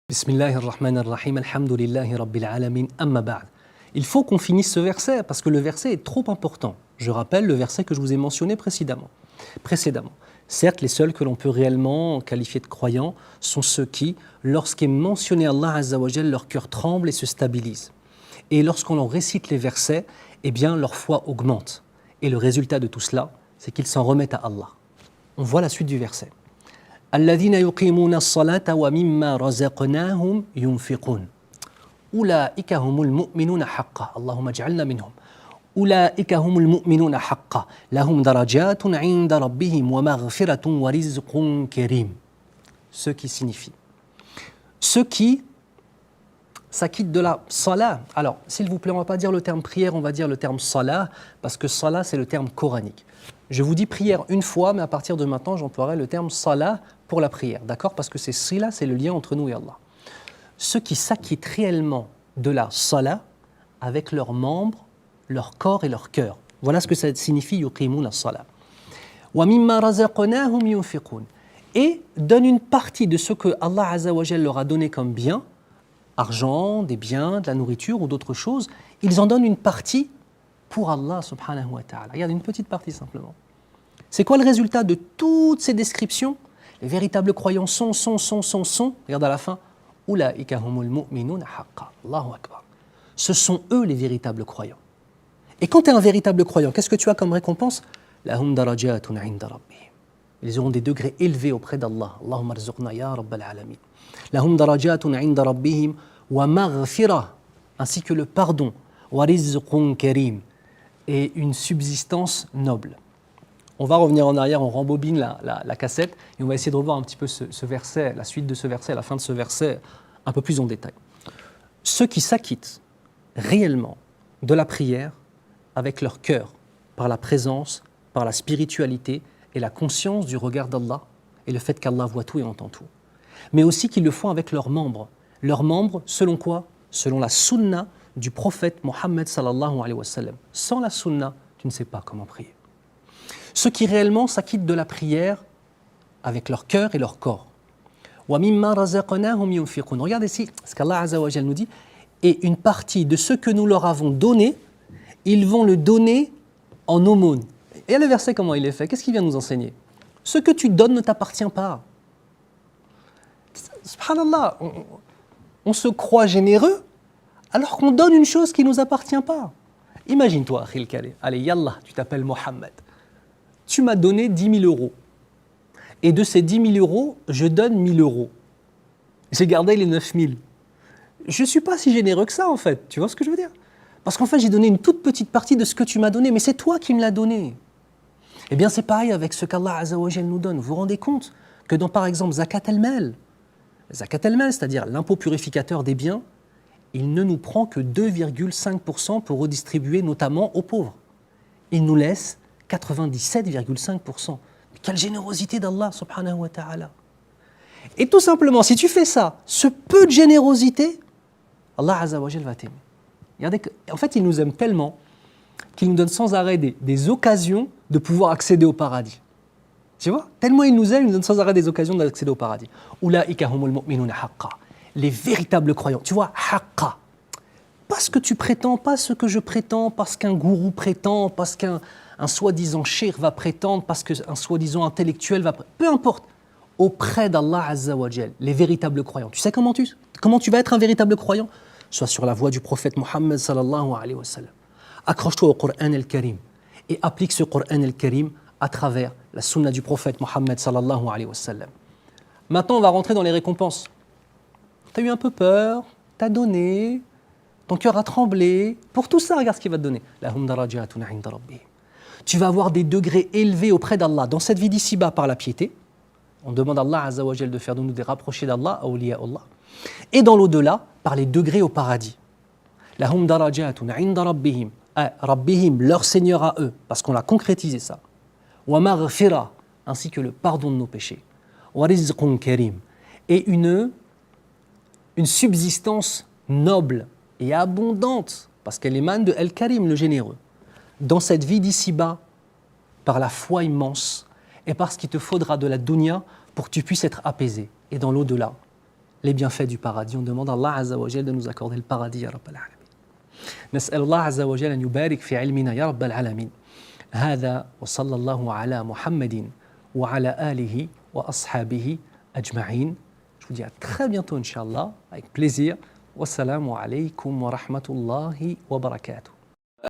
Bismillahirrahmanirrahim, alhamdulillahi rabbil alamin, amma ba'd. Il faut qu'on finisse ce verset parce que le verset est trop important. Je rappelle le verset que je vous ai mentionné précédemment. Certes, les seuls que l'on peut réellement qualifier de croyants sont ceux qui, lorsqu'est mentionné Allah Azza wa Jal, leur cœur tremble et se stabilise. Et lorsqu'on leur récite les versets, eh bien leur foi augmente. Et le résultat de tout cela, c'est qu'ils s'en remettent à Allah. On voit la suite du verset. الذين يقيمون الصلاة ومما رزقناهم ينفقون أولئك هم المؤمنون حقا اللهم اجعلنا منهم أولئك هم المؤمنون حقا لهم درجات عند ربهم ومغفرة ورزق كريم. Ce qui signifie ceux qui s'acquittent de la salah. Alors, s'il vous plaît, on ne va pas dire le terme prière, on va dire le terme salah, parce que salah, c'est le terme coranique. Je vous dis prière une fois, mais à partir de maintenant, j'emploierai le terme salah pour la prière, d'accord? Parce que c'est sila, c'est le lien entre nous et Allah. Ceux qui s'acquittent réellement de la salah avec leurs membres, leur corps et leur cœur. Voilà ce que ça signifie yuqimun la salah. Wa mimma razaqnahum yunfiqun. Et donnent une partie de ce que Allah Azza wa Jalla leur a donné comme bien, argent, des biens, de la nourriture ou d'autres choses, ils en donnent une partie pour Allah subhanahu wa ta'ala. Regarde, une petite partie simplement. C'est quoi le résultat de toutes ces descriptions? Les véritables croyants sont. Regarde à la fin. Ulaika humul mu'minuna haqqa. Allahu akbar. Ce sont eux les véritables croyants. Et quand tu es un véritable croyant, qu'est-ce que tu as comme récompense? Lahum darajatun 'inda rabbihim. Ils auront des degrés élevés auprès d'Allah. Allahumma arzuqna ya rabbal alamin. Lahum darajatun 'inda rabbihim wa maghfirah, ainsi que le pardon, wa rizqun karim, et une subsistance noble. On va revenir en arrière, on rembobine la cassette et on va essayer de revoir un petit peu ce verset, la suite de ce verset, la fin de ce verset, un peu plus en détail. Ceux qui s'acquittent réellement de la prière avec leur cœur, par la présence, par la spiritualité et la conscience du regard d'Allah et le fait qu'Allah voit tout et entend tout. Mais aussi qu'ils le font avec leurs membres. Leurs membres, selon quoi? Selon la sunna du prophète Mohammed sallallahu alayhi wa sallam. Sans la sunna, tu ne sais pas comment prier. Ceux qui réellement s'acquittent de la prière avec leur cœur et leur corps. وَمِمَّا رَزَقْنَاهُمْ يُنْفِقُونَ. Regarde ici ce qu'Allah Azza wa Jal nous dit. Et une partie de ce que nous leur avons donné, ils vont le donner en aumône. Et le verset, comment il est fait? Qu'est-ce qu'il vient nous enseigner? Ce que tu donnes ne t'appartient pas. Subhanallah, on se croit généreux alors qu'on donne une chose qui ne nous appartient pas. Imagine-toi, Akhil Kale, allez, yallah, tu t'appelles Mohammed. Tu m'as donné 10 000 euros. Et de ces 10 000 euros, je donne 1 000 euros. J'ai gardé les 9 000. Je ne suis pas si généreux que ça, en fait. Tu vois ce que je veux dire? Parce qu'en fait, j'ai donné une toute petite partie de ce que tu m'as donné, mais c'est toi qui me l'as donné. Eh bien, c'est pareil avec ce qu'Allah Azza wa Jal nous donne. Vous vous rendez compte que dans, par exemple, Zakat al-Mal, c'est-à-dire l'impôt purificateur des biens, il ne nous prend que 2,5% pour redistribuer notamment aux pauvres. Il nous laisse 97,5%. Quelle générosité d'Allah subhanahu wa ta'ala. Et tout simplement, si tu fais ça, ce peu de générosité, Allah Azza wa Jal va t'aimer. Regardez, en fait, il nous aime tellement qu'il nous donne sans arrêt des occasions de pouvoir accéder au paradis. Tu vois? Tellement il nous aime, il nous donne sans arrêt des occasions d'accéder au paradis. Ulaika humul mu'minuna haqqa. Les véritables croyants. Tu vois, haqqa. Pas ce que tu prétends, pas ce que je prétends, parce qu'un gourou prétend, parce qu'un soi-disant cheikh va prétendre, parce qu'un soi-disant intellectuel va prétendre. Peu importe. Auprès d'Allah Azza wa Jal, les véritables croyants. Tu sais comment tu vas être un véritable croyant? Sois sur la voie du prophète Mohammed sallallahu alayhi wa sallam. Accroche-toi au Coran al-Karim et applique ce Coran al-Karim à travers la sunna du prophète Mohammed sallallahu alayhi wa sallam. Maintenant, on va rentrer dans les récompenses. Tu as eu un peu peur, tu as donné, ton cœur a tremblé. Pour tout ça, regarde ce qu'il va te donner. Lahum darajatun 'inda rabbihim. Tu vas avoir des degrés élevés auprès d'Allah dans cette vie d'ici-bas par la piété. On demande à Allah Azza wa Jal de faire de nous des rapprochés d'Allah, awliya Allah. Et dans l'au-delà, par les degrés au paradis. Lahum darajatun 'inda rabbihim. Rabbihim, leur Seigneur à eux, parce qu'on l'a concrétisé ça. Wa maghfirah, ainsi que le pardon de nos péchés. Wa rizqun karim. Et une subsistance noble et abondante, parce qu'elle émane de Al-Karim, le généreux. Dans cette vie d'ici-bas, par la foi immense, et parce qu'il te faudra de la dunya pour que tu puisses être apaisé. Et dans l'au-delà, les bienfaits du paradis. On demande à Allah Azza wa Jal de nous accorder le paradis, ya Rabbal Alamin. نسأل الله عز وجل أن يبارك في علمنا يا رب العالمين. هذا وصلى الله على محمد وعلى آله وأصحابه أجمعين. Je vous dis à très bientôt, Inch'Allah, avec plaisir. Wassalamu alaykum wa rahmatullahi wa barakatuh.